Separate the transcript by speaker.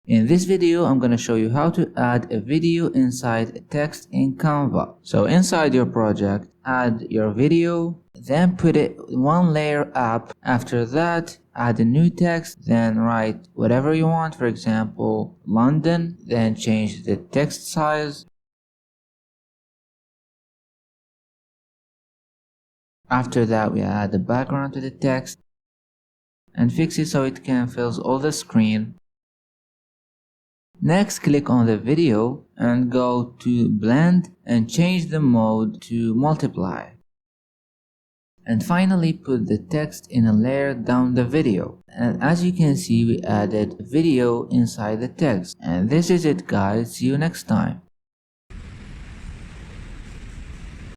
Speaker 1: In this video, I'm going to show you how to add a video inside a text in Canva. So inside your project, add your video, then put it one layer up. After that, add a new text, then write whatever you want, for example, London, then change the text size. After that, we add the background to the text and fix it so it can fill all the screen. Next, click on the video and go to blend and change the mode to multiply. And finally, put the text in a layer down the video. And as you can see, we added video inside the text. And this is it, guys. See you next time.